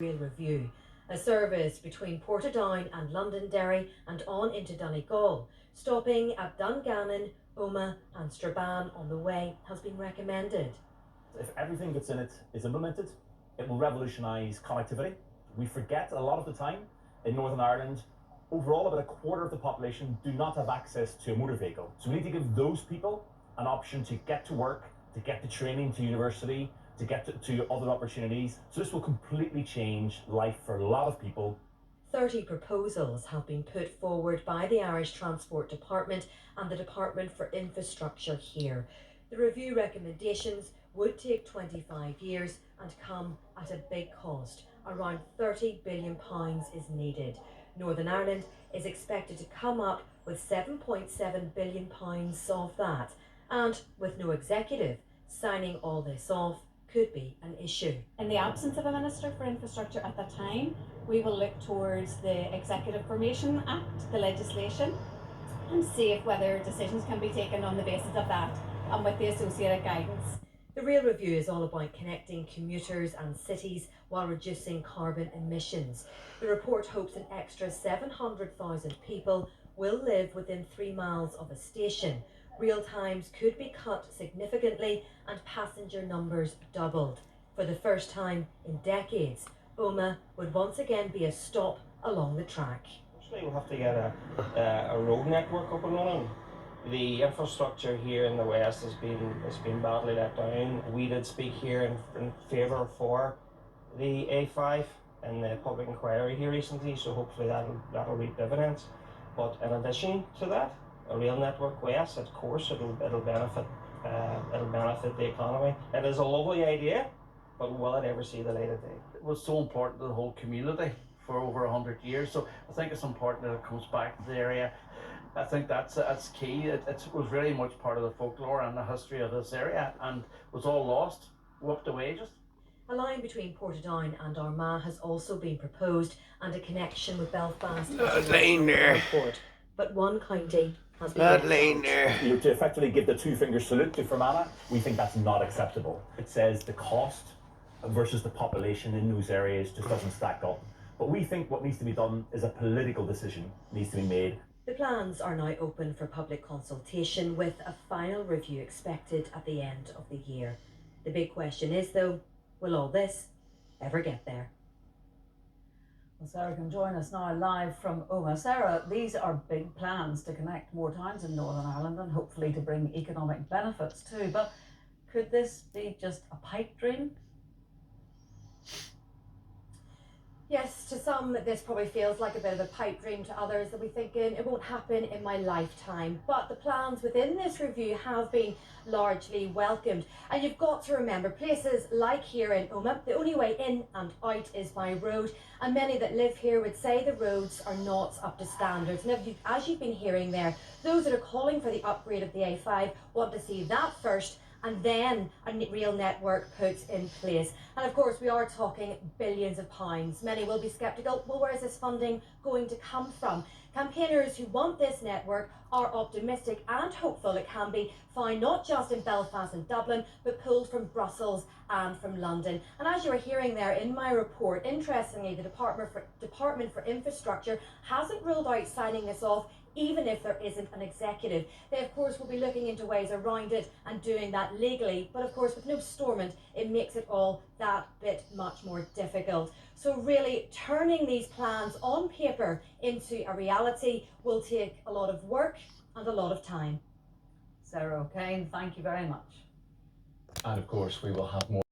Real Review, a service between Portadown and Londonderry and on into Donegal, stopping at Dungannon, Omagh and Strabane on the way, has been recommended. If everything that's in it is implemented, it will revolutionise connectivity. We forget a lot of the time in Northern Ireland, overall about a quarter of the population do not have access to a motor vehicle. So we need to give those people an option to get to work, to get to training, to university, to get to other opportunities. So this will completely change life for a lot of people. 30 proposals have been put forward by the Irish Transport Department and the Department for Infrastructure here. The review recommendations would take 25 years and come at a big cost. Around £30 billion is needed. Northern Ireland is expected to come up with £7.7 billion of that, and with no executive, signing all this off could be an issue. In the absence of a Minister for Infrastructure at that time, we will look towards the Executive Formation Act, the legislation, and see if whether decisions can be taken on the basis of that and with the associated guidance. The Real Review is all about connecting commuters and cities while reducing carbon emissions. The report hopes an extra 700,000 people will live within 3 miles of a station. Real times could be cut significantly and passenger numbers doubled. For the first time in decades, Omagh would once again be a stop along the track. We'll have to get a road network up and running. The infrastructure here in the west has been badly let down. We did speak here in favour for the A5 in the public inquiry here recently, so hopefully that'll reap dividends. But in addition to that, a rail network west, of course, it'll benefit the economy. It is a lovely idea, but will it ever see the light of day? It was so important to the whole community for over 100 years, so I think it's important that it comes back to the area. I think that's key. It was very much part of the folklore and the history of this area, and was all lost, whipped away just. A line between Portadown and Armagh has also been proposed, and a connection with Belfast. That lane there. But one county has been That lane there. You know, to effectively give the two-finger salute to Fermanagh, we think that's not acceptable. It says the cost versus the population in those areas just doesn't stack up. But we think what needs to be done is a political decision needs to be made. The plans are now open for public consultation, with a final review expected at the end of the year. The big question is, though, will all this ever get there? Well, Sarah can join us now live from Omagh. Sarah, these are big plans to connect more towns in Northern Ireland and hopefully to bring economic benefits too. But could this be just a pipe dream? Yes, to some this probably feels like a bit of a pipe dream. To others they'll be thinking it won't happen in my lifetime. But the plans within this review have been largely welcomed. And you've got to remember, places like here in Omagh, the only way in and out is by road. And many that live here would say the roads are not up to standards. And as you've been hearing there, those that are calling for the upgrade of the A5 want to see that first, and then a real network put in place. And of course, we are talking billions of pounds. Many will be sceptical, well, where is this funding going to come from? Campaigners who want this network are optimistic and hopeful it can be found not just in Belfast and Dublin, but pulled from Brussels and from London. And as you were hearing there in my report, interestingly, the Department for Infrastructure hasn't ruled out signing this off, even if there isn't an executive. They, of course, will be looking into ways around it and doing that legally. But of course, with no Stormont, it makes it all that bit much more difficult. So really, turning these plans on paper into a reality will take a lot of work and a lot of time. Sarah O'Kane, thank you very much. And of course, we will have more